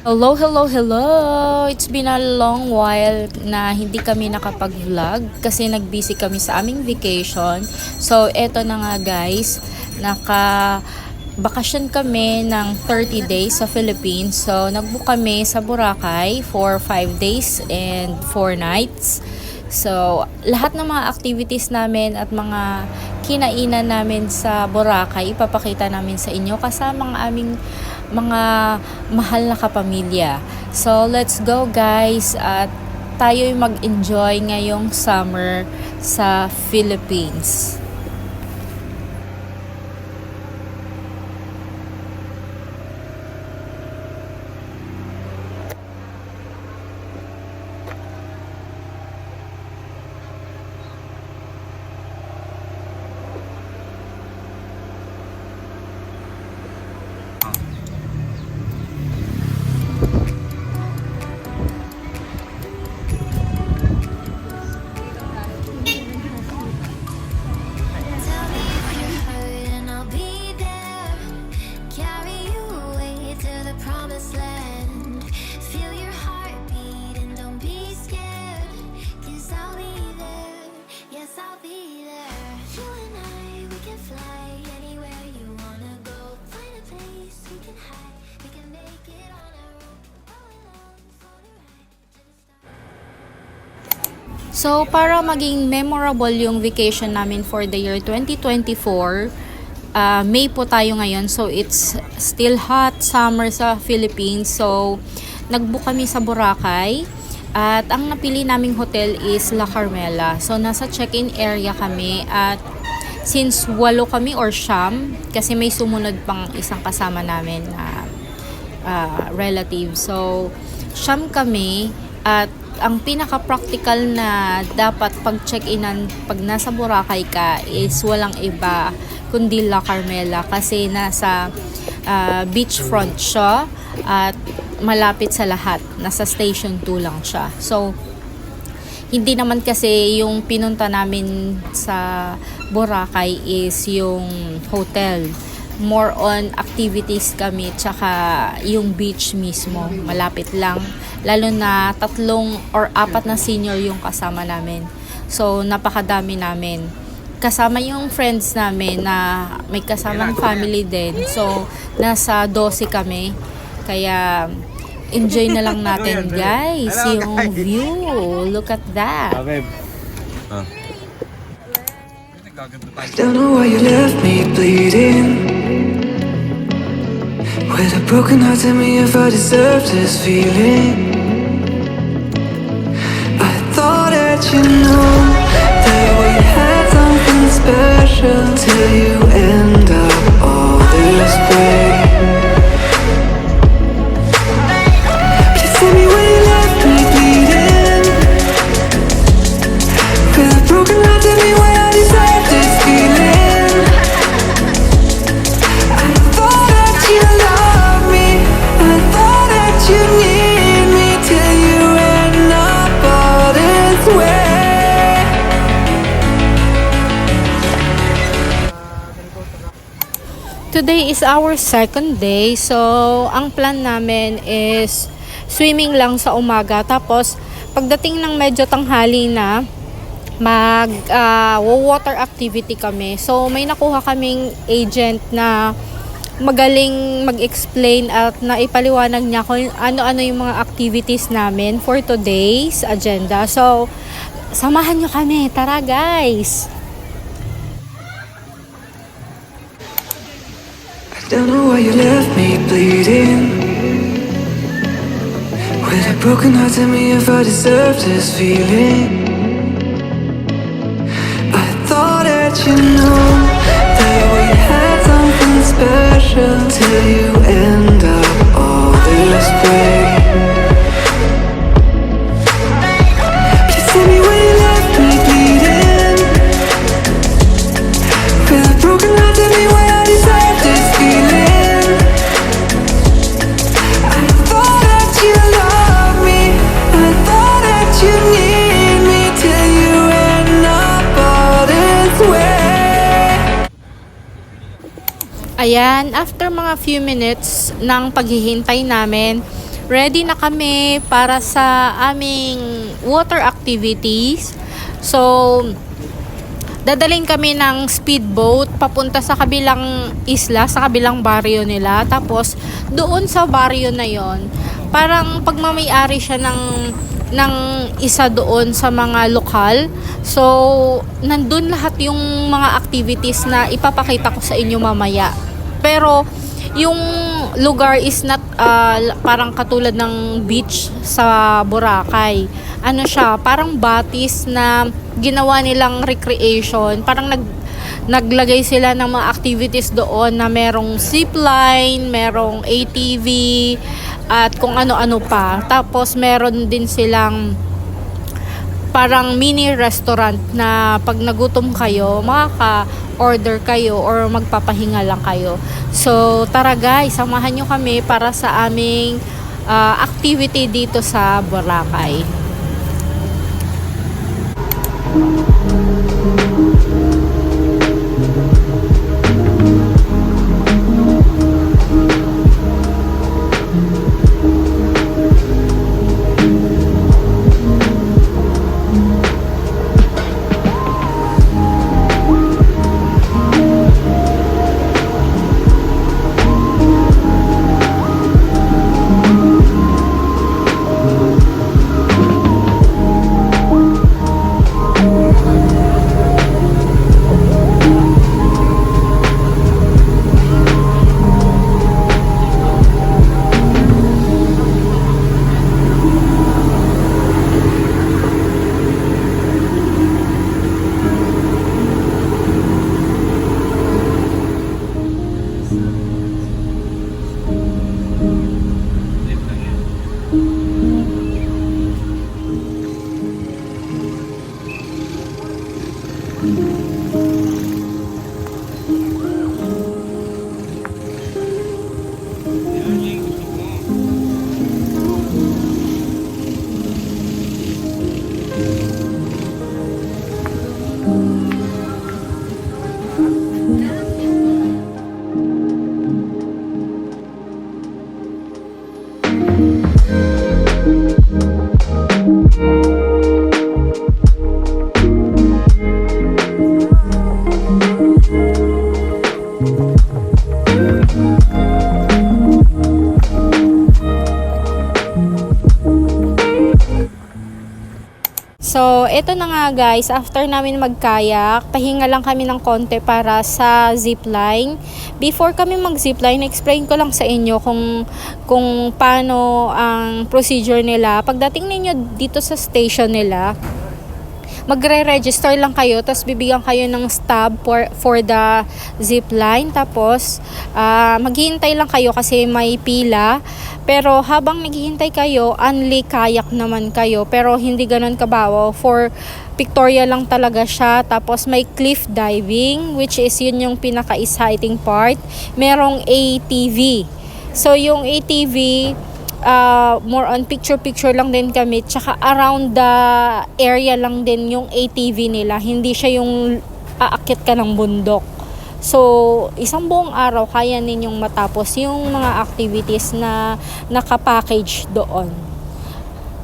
Hello, hello, hello! It's been a long while na hindi kami nakapag-vlog kasi nag-busy kami sa aming vacation. So, eto na nga guys, bakasyon kami ng 30 days sa Philippines. So, nag-book kami sa Boracay for 5 days and 4 nights. So, lahat ng mga activities namin at mga kinainan namin sa Boracay, ipapakita namin sa inyo kasama ang aming mga mahal na kapamilya. So, let's go guys at tayo'y mag-enjoy ngayong summer sa Philippines. So, para maging memorable yung vacation namin for the year 2024, May po tayo ngayon. So, it's still hot summer sa Philippines. So, nag-book kami sa Boracay. At ang napili naming hotel is La Carmela. So, nasa check-in area kami. At since 8 kami or siyam, kasi may sumunod pang isang kasama namin na relative. So, siyam kami at ang pinaka-practical na dapat pag check-inan pag nasa Boracay ka is walang iba kundi La Carmela kasi nasa beachfront siya at malapit sa lahat. Nasa station 2 lang siya. So, hindi naman kasi yung pinunta namin sa Boracay is yung hotel. More on activities kami tsaka yung beach mismo. Malapit lang. Lalo na 3 or 4 na senior yung kasama namin. So, napakadami namin. Kasama yung friends namin na may kasamang family din. So, nasa 12 kami. Kaya, enjoy na lang natin guys. Yung view. Look at that. I don't know why you left me bleeding with a broken heart. Tell me if I deserve this feeling. I thought that you know that we had something special till you end up all this way. Please tell me why you left me bleeding with a broken heart. Tell me why I deserve this feeling. I thought that you loved me, I thought that you need me till you end up all this way. Today is our second day. So, ang plan namin is swimming lang sa umaga. Tapos, pagdating ng medyo tanghali na, water activity kami. So, may nakuha kaming agent na magaling mag-explain at naipaliwanag niya kung ano-ano yung mga activities namin for today's agenda. So, samahan nyo kami. Tara guys! I don't know why you left me bleeding with a broken heart. Tell me if I deserve this feeling. I thought that you know that we had something special till you end up all this way. Please tell me why you left me bleeding with a broken heart. Tell me why I deserve this feeling. I thought that you loved me, I thought that you need me till you end up all this way. Ayan, after mga few minutes ng paghihintay namin, ready na kami para sa aming water activities. So, dadalhin kami ng speedboat papunta sa kabilang isla, sa kabilang baryo nila. Tapos, doon sa baryo na yon, parang pagmamayari siya ng isa doon sa mga lokal. So, nandun lahat yung mga activities na ipapakita ko sa inyo mamaya. Pero, yung lugar is not parang katulad ng beach sa Boracay. Ano siya, parang batis na ginawa nilang recreation. Parang naglagay sila ng mga activities doon na merong zipline, merong ATV, at kung ano-ano pa. Tapos meron din silang parang mini restaurant na pag nagutom kayo, makaka-order kayo or magpapahinga lang kayo. So tara guys, samahan nyo kami para sa aming activity dito sa Boracay. So, ito na nga guys, after namin magkayak, pahinga lang kami ng konti para sa zipline. Before kami mag-zipline, explain ko lang sa inyo kung paano ang procedure nila. Pagdating ninyo dito sa station nila, magre-register lang kayo, tapos bibigyan kayo ng stub for the zipline. Tapos, maghihintay lang kayo kasi may pila. Pero habang naghihintay kayo, only kayak naman kayo. Pero hindi ganun kabawaw. For pictorial lang talaga siya. Tapos may cliff diving, which is yun yung pinaka-exciting part. Merong ATV. So yung ATV, more on picture-picture lang din kami. Tsaka around the area lang din yung ATV nila. Hindi siya yung aakyat ka ng bundok. So, isang buong araw kaya ninyong matapos yung mga activities na nakapackage doon.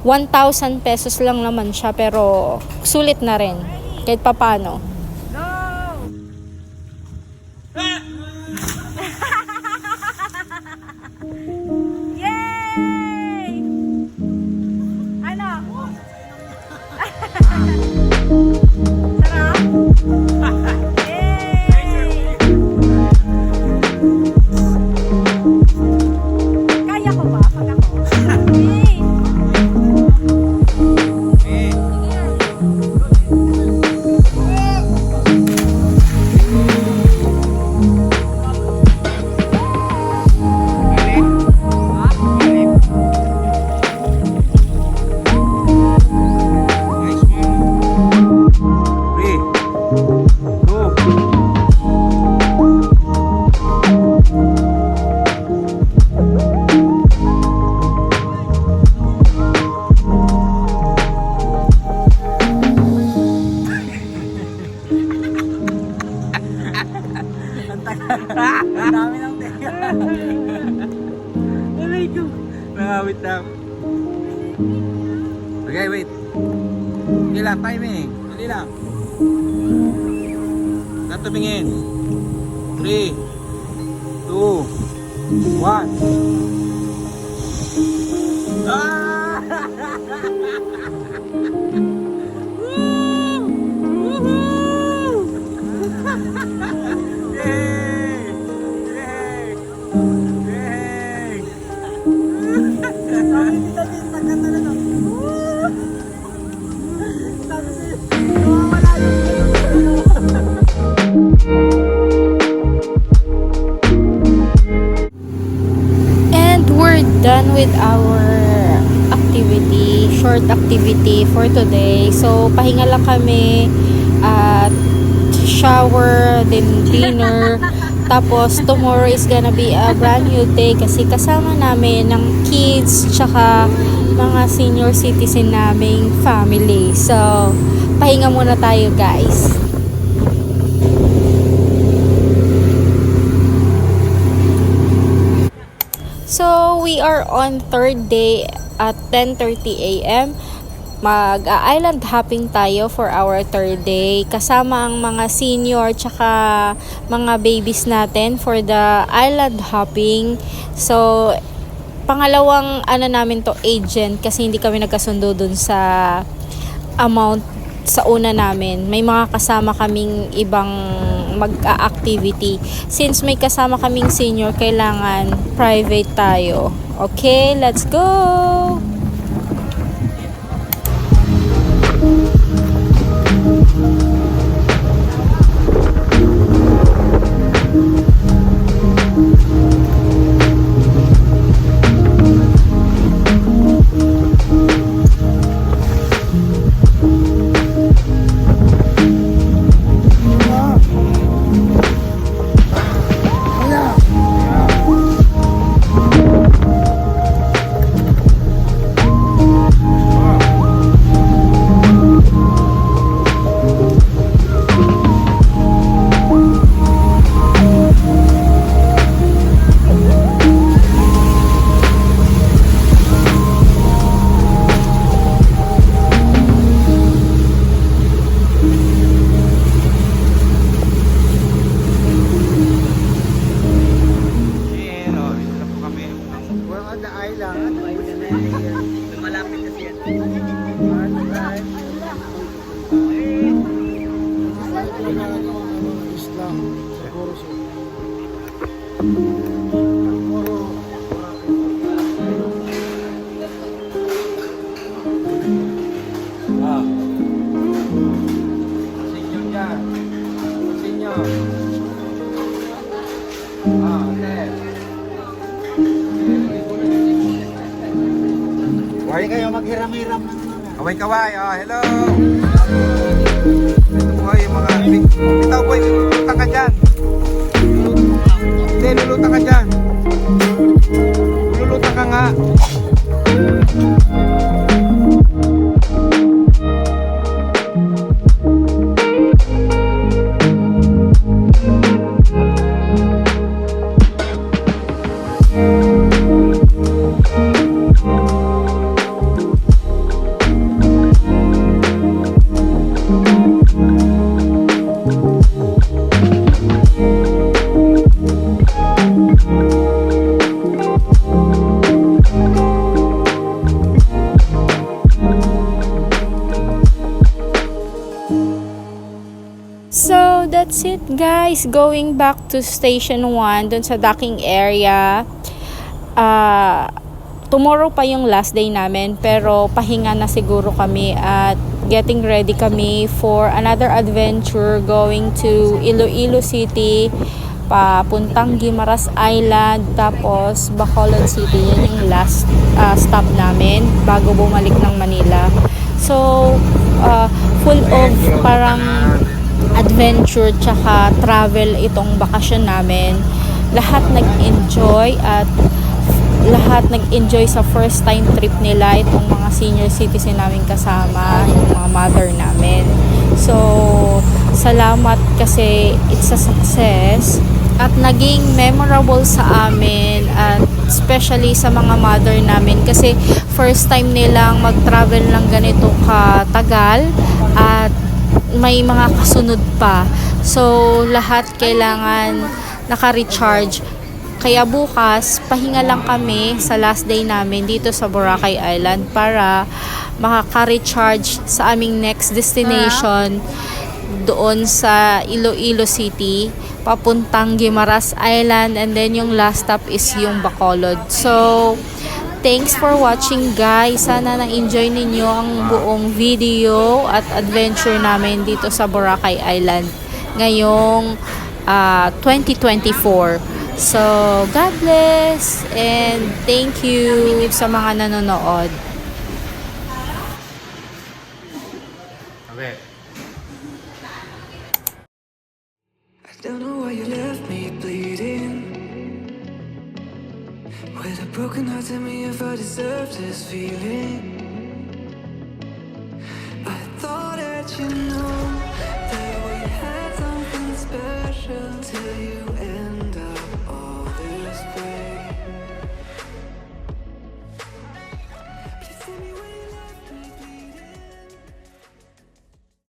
1,000 pesos lang naman siya pero sulit na rin kahit papano. Yay! Ano? Sarap? Yay! Kaya ko ba pag ako? Yay! Ang dami ng tenga. Aray ko. wait lang. Okay, wait. Okay lang, timing. Dali lang. Saan tumingin? 3, 2, 1. Ah! Woo! Woohoo! Yay! Yay! Yay! And we're done with our activity, short activity for today. So, pahinga lang kami at shower, then dinner. Tapos, tomorrow is gonna be a brand new day kasi kasama namin ng kids tsaka mga senior citizen naming family. So, pahinga muna tayo guys. So, we are on third day at 10:30 a.m. Mag-island hopping tayo for our third day. Kasama ang mga senior tsaka mga babies natin for the island hopping. So, pangalawang namin to agent kasi hindi kami nagkasundo dun sa amount sa una namin. May mga kasama kaming ibang mag-activity. Since may kasama kaming senior, kailangan private tayo. Okay, let's go! Senior dyan. Senior. Left. Huwag kayo maghiram-hiram ng Kaway-kaway. Hello. Ito po yung mga... Bitaw boy, lulutang ka dyan. Hindi, lulutang ka dyan. Lulutang ka nga. So, that's it guys. Going back to Station 1, dun sa docking area. Tomorrow pa yung last day namin, pero pahinga na siguro kami at getting ready kami for another adventure going to Iloilo City, papuntang Guimaras Island, tapos Bacolod City. Yan yung last stop namin bago bumalik ng Manila. So, full of parang adventure tsaka travel itong bakasyon namin. Lahat nag-enjoy at lahat nag-enjoy sa first time trip nila, itong mga senior citizen namin kasama, yung mga mother namin. So, salamat kasi it's a success at naging memorable sa amin at especially sa mga mother namin kasi first time nilang mag-travel ng ganito katagal at may mga kasunod pa. So, lahat kailangan naka-recharge. Kaya bukas, pahinga lang kami sa last day namin dito sa Boracay Island para makaka-recharge sa aming next destination doon sa Iloilo City papuntang Guimaras Island, and then yung last stop is yung Bacolod. So, thanks for watching guys. Sana na-enjoy ninyo ang buong video at adventure namin dito sa Boracay Island ngayong 2024. So, God bless and thank you sa mga nanonood. Okay. I don't know why you left me bleeding. With a broken heart, tell me if I deserve this feeling. I thought that you know